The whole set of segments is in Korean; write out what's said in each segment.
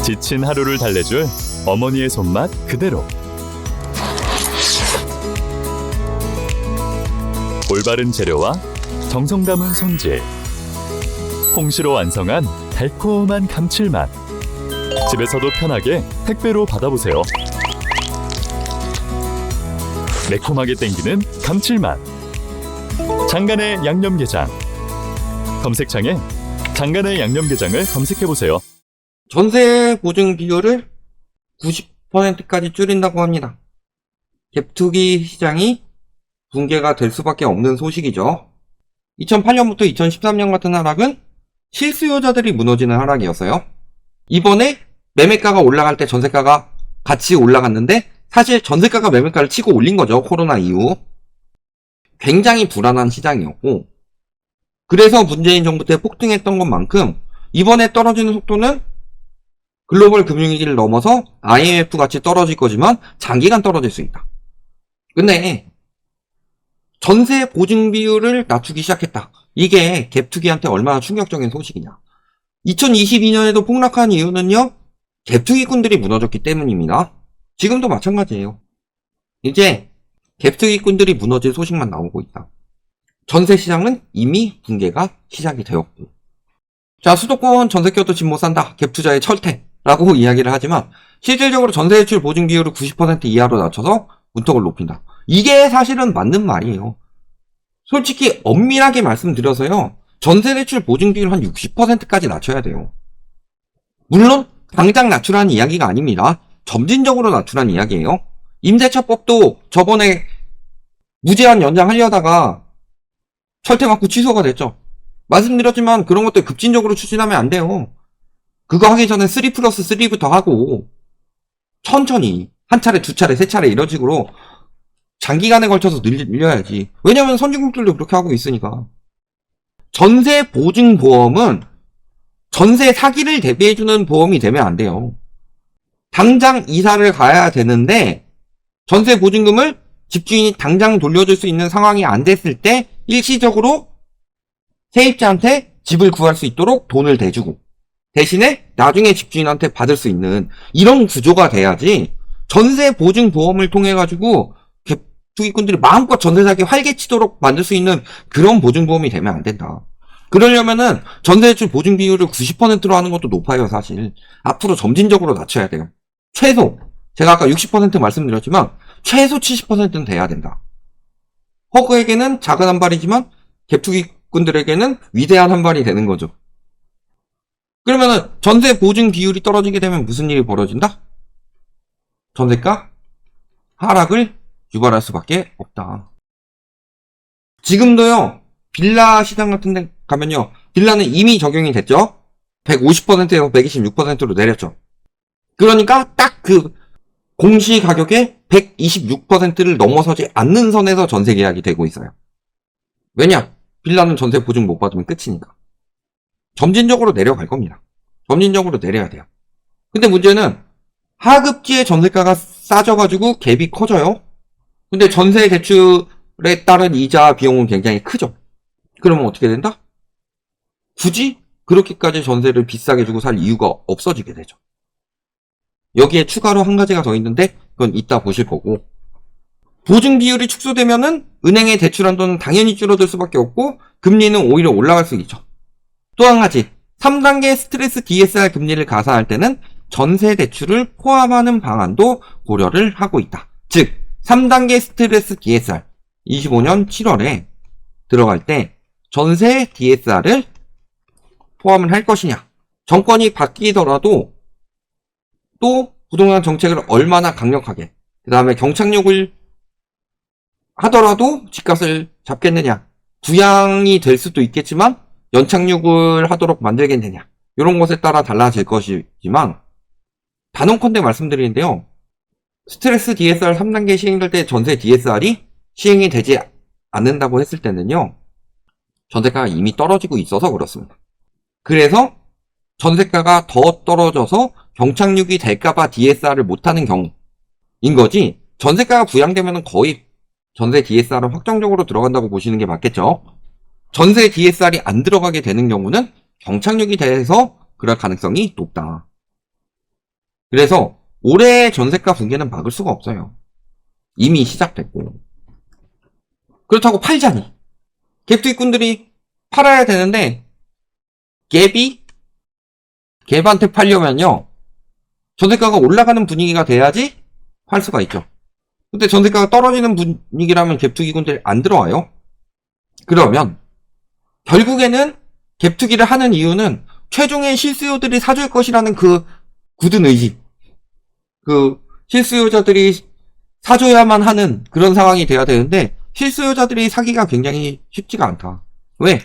지친 하루를 달래줄 어머니의 손맛 그대로. 올바른 재료와 정성 담은 손질. 홍시로 완성한 달콤한 감칠맛. 집에서도 편하게 택배로 받아보세요. 매콤하게 땡기는 감칠맛. 장간의 양념게장. 검색창에 장간의 양념게장을 검색해보세요. 전세 보증 비율을 90%까지 줄인다고 합니다. 갭투기 시장이 붕괴가 될 수밖에 없는 소식이죠. 2008년부터 2013년 같은 하락은 실수요자들이 무너지는 하락이었어요. 이번에 매매가가 올라갈 때 전세가가 같이 올라갔는데 사실 전세가가 매매가를 치고 올린 거죠. 코로나 이후. 굉장히 불안한 시장이었고, 그래서 문재인 정부 때 폭등했던 것만큼 이번에 떨어지는 속도는 글로벌 금융위기를 넘어서 IMF 같이 떨어질 거지만 장기간 떨어질 수 있다. 근데 전세 보증 비율을 낮추기 시작했다. 이게 갭투기한테 얼마나 충격적인 소식이냐. 2022년에도 폭락한 이유는요, 갭투기꾼들이 무너졌기 때문입니다. 지금도 마찬가지예요. 이제 갭투기꾼들이 무너질 소식만 나오고 있다. 전세 시장은 이미 붕괴가 시작이 되었고, 자, 수도권 전세 껴도 집 못 산다, 갭투자의 철퇴라고 이야기를 하지만 실질적으로 전세 대출 보증 비율을 90% 이하로 낮춰서 문턱을 높인다. 이게 사실은 맞는 말이에요. 솔직히 엄밀하게 말씀드려서요, 전세 대출 보증 비율 한 60%까지 낮춰야 돼요. 물론 당장 낮추라는 이야기가 아닙니다. 점진적으로 낮추라는 이야기예요. 임대차법도 저번에 무제한 연장하려다가 철퇴받고 취소가 됐죠. 말씀드렸지만 그런 것들 급진적으로 추진하면 안 돼요. 그거 하기 전에 3+3부터 하고 천천히 한 차례, 두 차례, 세 차례 이런 식으로 장기간에 걸쳐서 늘려야지. 왜냐면 선진국들도 그렇게 하고 있으니까. 전세 보증 보험은 전세 사기를 대비해주는 보험이 되면 안 돼요. 당장 이사를 가야 되는데 전세 보증금을 집주인이 당장 돌려줄 수 있는 상황이 안 됐을 때 일시적으로 세입자한테 집을 구할 수 있도록 돈을 대주고 대신에 나중에 집주인한테 받을 수 있는 이런 구조가 돼야지, 전세 보증 보험을 통해 가지고 투기꾼들이 마음껏 전세 사기 활개치도록 만들 수 있는 그런 보증 보험이 되면 안 된다. 그러려면은 전세대출 보증 비율을 90%로 하는 것도 높아요, 사실. 앞으로 점진적으로 낮춰야 돼요. 최소, 제가 아까 60% 말씀드렸지만 최소 70%는 돼야 된다. 허그에게는 작은 한 발이지만 갭투기꾼들에게는 위대한 한 발이 되는 거죠. 그러면은 전세 보증 비율이 떨어지게 되면 무슨 일이 벌어진다? 전세가 하락을 유발할 수밖에 없다. 지금도요, 빌라 시장 같은 데 가면요, 빌라는 이미 적용이 됐죠? 150%에서 126%로 내렸죠. 그러니까 딱 그 공시 가격의 126%를 넘어서지 않는 선에서 전세 계약이 되고 있어요. 왜냐? 빌라는 전세 보증 못 받으면 끝이니까. 점진적으로 내려갈 겁니다. 점진적으로 내려야 돼요. 근데 문제는 하급지의 전세가가 싸져가지고 갭이 커져요. 근데 전세 대출에 따른 이자 비용은 굉장히 크죠. 그러면 어떻게 된다? 굳이 그렇게까지 전세를 비싸게 주고 살 이유가 없어지게 되죠. 여기에 추가로 한 가지가 더 있는데 그건 이따 보실 거고, 보증 비율이 축소되면은 은행에 대출한 돈은 당연히 줄어들 수밖에 없고 금리는 오히려 올라갈 수 있죠. 또 한 가지, 3단계 스트레스 DSR 금리를 가산할 때는 전세 대출을 포함하는 방안도 고려를 하고 있다. 즉 3단계 스트레스 DSR 25년 7월에 들어갈 때 전세 DSR을 포함을 할 것이냐, 정권이 바뀌더라도 또 부동산 정책을 얼마나 강력하게, 그 다음에 경착륙을 하더라도 집값을 잡겠느냐, 부양이 될 수도 있겠지만 연착륙을 하도록 만들겠느냐, 이런 것에 따라 달라질 것이지만, 단언컨대 말씀드리는데요, 스트레스 DSR 3단계 시행될 때 전세 DSR이 시행이 되지 않는다고 했을 때는요, 전세가가 이미 떨어지고 있어서 그렇습니다. 그래서 전세가가 더 떨어져서 경착륙이 될까봐 DSR을 못하는 경우인 거지, 전세가가 부양되면 거의 전세 DSR은 확정적으로 들어간다고 보시는 게 맞겠죠. 전세 DSR이 안 들어가게 되는 경우는 경착륙이 돼서 그럴 가능성이 높다. 그래서 올해 전세가 붕괴는 막을 수가 없어요. 이미 시작됐고. 그렇다고 팔자니. 갭투기꾼들이 팔아야 되는데 갭한테 팔려면요. 전세가가 올라가는 분위기가 돼야지 팔 수가 있죠. 근데 전세가가 떨어지는 분위기라면 갭투기꾼들이 안 들어와요. 그러면 결국에는 갭투기를 하는 이유는 최종의 실수요들이 사줄 것이라는 그 굳은 의지. 그 실수요자들이 사줘야만 하는 그런 상황이 돼야 되는데 실수요자들이 사기가 굉장히 쉽지가 않다. 왜?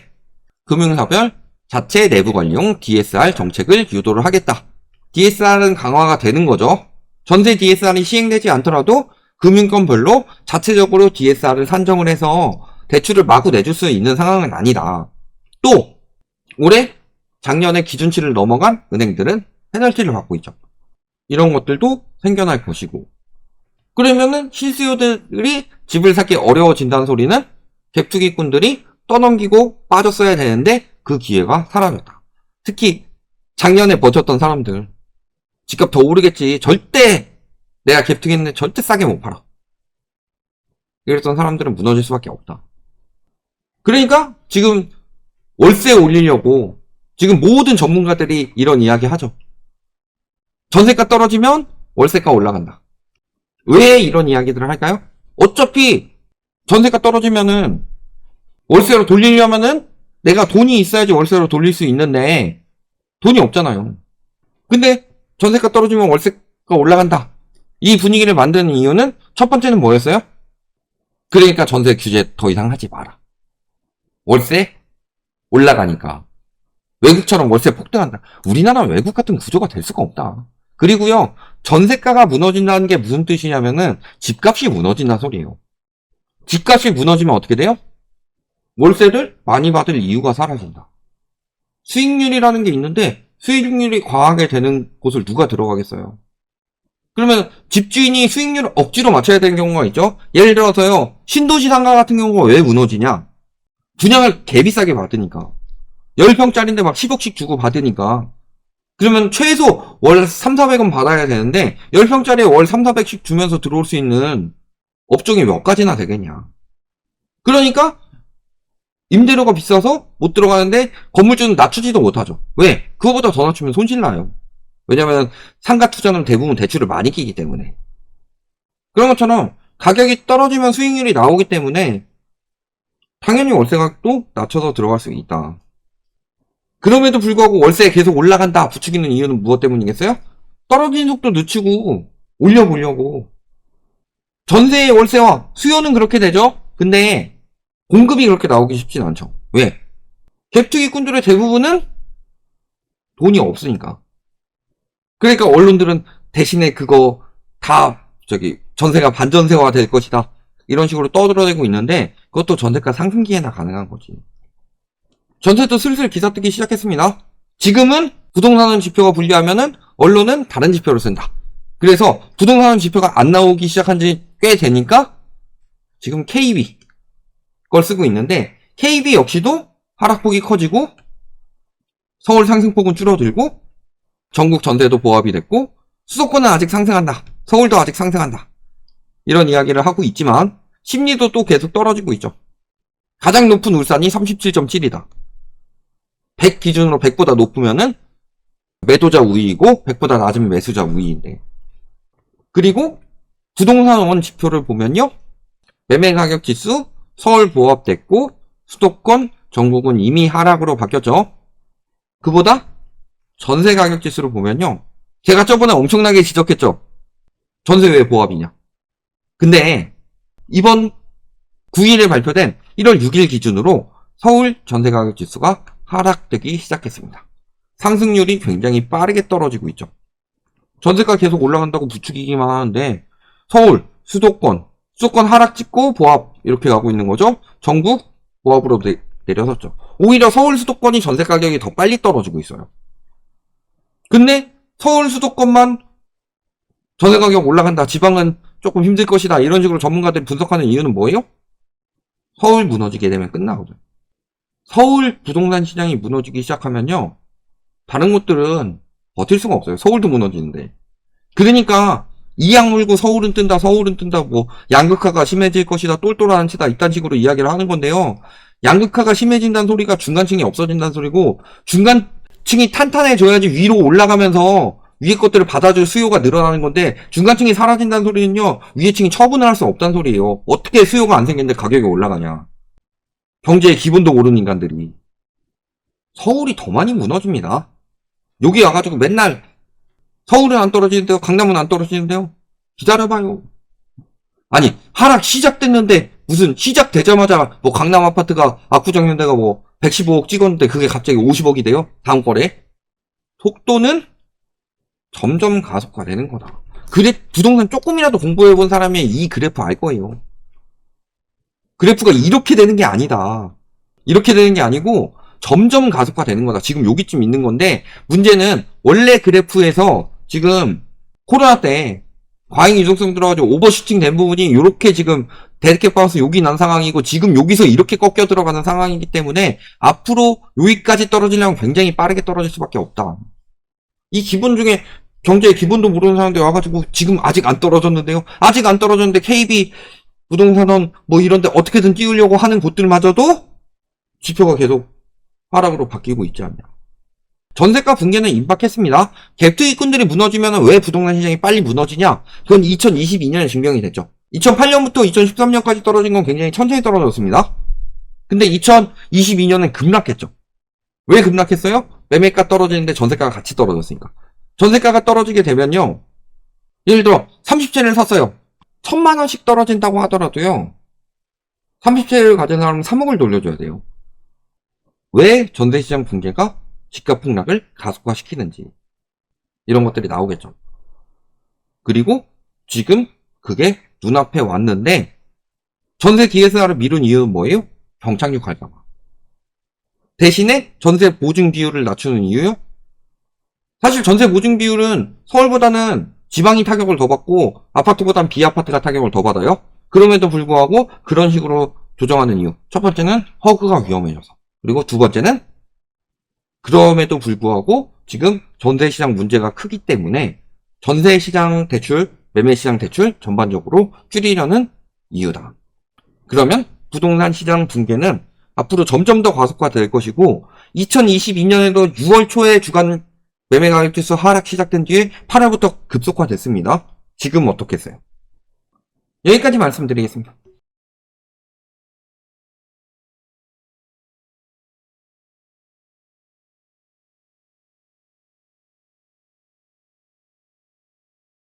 금융사별 자체 내부 관리용 DSR 정책을 유도를 하겠다. DSR은 강화가 되는 거죠. 전세 DSR이 시행되지 않더라도 금융권별로 자체적으로 DSR을 산정을 해서 대출을 마구 내줄 수 있는 상황은 아니다. 또 올해 작년에 기준치를 넘어간 은행들은 페널티를 받고 있죠. 이런 것들도 생겨날 것이고. 그러면은 실수요들이 집을 사기 어려워진다는 소리는 갭투기꾼들이 떠넘기고 빠졌어야 되는데 그 기회가 사라졌다. 특히 작년에 버텼던 사람들. 집값 더 오르겠지. 절대 내가 갭투기했는데 절대 싸게 못 팔아. 이랬던 사람들은 무너질 수밖에 없다. 그러니까 지금 월세 올리려고 지금 모든 전문가들이 이런 이야기 하죠. 전세가 떨어지면 월세가 올라간다. 왜 이런 이야기들을 할까요? 어차피 전세가 떨어지면은 월세로 돌리려면은 내가 돈이 있어야지 월세로 돌릴 수 있는데 돈이 없잖아요. 근데 전세가 떨어지면 월세가 올라간다. 이 분위기를 만드는 이유는 첫 번째는 뭐였어요? 그러니까 전세 규제 더 이상 하지 마라. 월세 올라가니까. 외국처럼 월세 폭등한다. 우리나라는 외국 같은 구조가 될 수가 없다. 그리고요, 전세가가 무너진다는 게 무슨 뜻이냐면은 집값이 무너진다는 소리예요. 집값이 무너지면 어떻게 돼요? 월세를 많이 받을 이유가 사라진다. 수익률이라는 게 있는데 수익률이 과하게 되는 곳을 누가 들어가겠어요? 그러면 집주인이 수익률을 억지로 맞춰야 되는 경우가 있죠. 예를 들어서요, 신도시 상가 같은 경우가 왜 무너지냐? 분양을 개비싸게 받으니까. 10평짜리인데 막 10억씩 주고 받으니까. 그러면 최소 월 3, 400원 받아야 되는데 10평짜리에 월 3, 400씩 주면서 들어올 수 있는 업종이 몇 가지나 되겠냐. 그러니까 임대료가 비싸서 못 들어가는데 건물주는 낮추지도 못하죠. 왜? 그거보다 더 낮추면 손실나요. 왜냐면 상가 투자는 대부분 대출을 많이 끼기 때문에. 그런 것처럼 가격이 떨어지면 수익률이 나오기 때문에 당연히 월세 가격도 낮춰서 들어갈 수 있다. 그럼에도 불구하고 월세 계속 올라간다 부추기는 이유는 무엇 때문이겠어요? 떨어지는 속도 늦추고 올려보려고. 전세의 월세와 수요는 그렇게 되죠? 근데 공급이 그렇게 나오기 쉽진 않죠. 왜? 갭투기꾼들의 대부분은 돈이 없으니까. 그러니까 언론들은 대신에 그거 다 전세가 반전세화 될 것이다. 이런 식으로 떠들어대고 있는데 그것도 전세가 상승기에나 가능한 거지. 전세도 슬슬 기사 뜨기 시작했습니다. 지금은 부동산은 지표가 불리하면은 언론은 다른 지표를 쓴다. 그래서 부동산은 지표가 안 나오기 시작한 지 꽤 되니까 지금 KB 걸 쓰고 있는데 KB 역시도 하락폭이 커지고 서울 상승폭은 줄어들고 전국 전세도 보합이 됐고 수도권은 아직 상승한다. 서울도 아직 상승한다. 이런 이야기를 하고 있지만 심리도 또 계속 떨어지고 있죠. 가장 높은 울산이 37.7이다. 100 기준으로 100보다 높으면은 매도자 우위이고 100보다 낮으면 매수자 우위인데. 그리고 부동산원 지표를 보면요. 매매가격 지수 서울 보합됐고 수도권 전국은 이미 하락으로 바뀌었죠. 그보다 전세 가격 지수를 보면요. 제가 저번에 엄청나게 지적했죠. 전세 왜 보합이냐. 근데 이번 9일에 발표된 1월 6일 기준으로 서울 전세 가격 지수가 하락되기 시작했습니다. 상승률이 굉장히 빠르게 떨어지고 있죠. 전세가 계속 올라간다고 부추기기만 하는데 서울, 수도권 하락 찍고 보합 이렇게 가고 있는 거죠. 전국 보합으로 내려섰죠. 오히려 서울 수도권이 전세 가격이 더 빨리 떨어지고 있어요. 근데 서울 수도권만 전세 가격 올라간다. 지방은 조금 힘들 것이다. 이런 식으로 전문가들이 분석하는 이유는 뭐예요? 서울 무너지게 되면 끝나거든. 서울 부동산 시장이 무너지기 시작하면요. 다른 곳들은 버틸 수가 없어요. 서울도 무너지는데. 그러니까 이악 물고 서울은 뜬다, 서울은 뜬다, 뭐 양극화가 심해질 것이다, 똘똘한 치다 이딴 식으로 이야기를 하는 건데요. 양극화가 심해진다는 소리가 중간층이 없어진다는 소리고, 중간층이 탄탄해져야지 위로 올라가면서 위에 것들을 받아줄 수요가 늘어나는 건데, 중간층이 사라진다는 소리는요, 위에 층이 처분을 할 수 없다는 소리예요. 어떻게 수요가 안 생겼는데 가격이 올라가냐. 경제의 기본도 모르는 인간들이. 서울이 더 많이 무너집니다. 여기 와가지고 맨날 서울은 안 떨어지는데요, 강남은 안 떨어지는데요, 기다려봐요. 아니, 하락 시작됐는데 무슨 시작되자마자 뭐 강남 아파트가 압구정현대가 뭐 115억 찍었는데 그게 갑자기 50억이 돼요? 다음 거래? 속도는 점점 가속화되는 거다. 그래, 부동산 조금이라도 공부해본 사람이 이 그래프 알 거예요. 그래프가 이렇게 되는 게 아니다. 이렇게 되는 게 아니고 점점 가속화되는 거다. 지금 여기쯤 있는 건데, 문제는 원래 그래프에서 지금 코로나 때 과잉 유동성 들어가지고 오버슈팅 된 부분이 이렇게 지금 데드캣 바운스 여기 난 상황이고, 지금 여기서 이렇게 꺾여 들어가는 상황이기 때문에 앞으로 여기까지 떨어지려면 굉장히 빠르게 떨어질 수밖에 없다. 이 기본 중에 경제의 기본도 모르는 사람들 와가지고 지금 아직 안 떨어졌는데요, 아직 안 떨어졌는데 KB 부동산원 뭐 이런데 어떻게든 띄우려고 하는 곳들마저도 지표가 계속 하락으로 바뀌고 있지 않냐. 전세가 붕괴는 임박했습니다. 갭투기꾼들이 무너지면 왜 부동산 시장이 빨리 무너지냐? 그건 2022년에 증명이 됐죠. 2008년부터 2013년까지 떨어진 건 굉장히 천천히 떨어졌습니다. 근데 2022년은 급락했죠. 왜 급락했어요? 매매가 떨어지는데 전세가가 같이 떨어졌으니까. 전세가가 떨어지게 되면요, 예를 들어 30채를 샀어요. 1000만 원씩 떨어진다고 하더라도요, 30채를 가진 사람은 3억을 돌려줘야 돼요. 왜 전세시장 붕괴가 집값 폭락을 가속화시키는지, 이런 것들이 나오겠죠. 그리고 지금 그게 눈앞에 왔는데, 전세 DSR을 미룬 이유는 뭐예요? 경착륙 할까봐. 대신에 전세 보증 비율을 낮추는 이유요? 사실 전세 보증 비율은 서울보다는 지방이 타격을 더 받고 아파트보단 비아파트가 타격을 더 받아요. 그럼에도 불구하고 그런 식으로 조정하는 이유. 첫 번째는 허그가 위험해져서. 그리고 두 번째는 그럼에도 불구하고 지금 전세시장 문제가 크기 때문에 전세시장 대출, 매매시장 대출 전반적으로 줄이려는 이유다. 그러면 부동산 시장 붕괴는 앞으로 점점 더 가속화될 것이고, 2022년에도 6월 초에 주간 매매 가격 지수 하락 시작된 뒤에 8월부터 급속화됐습니다. 지금 어떻겠어요? 여기까지 말씀드리겠습니다.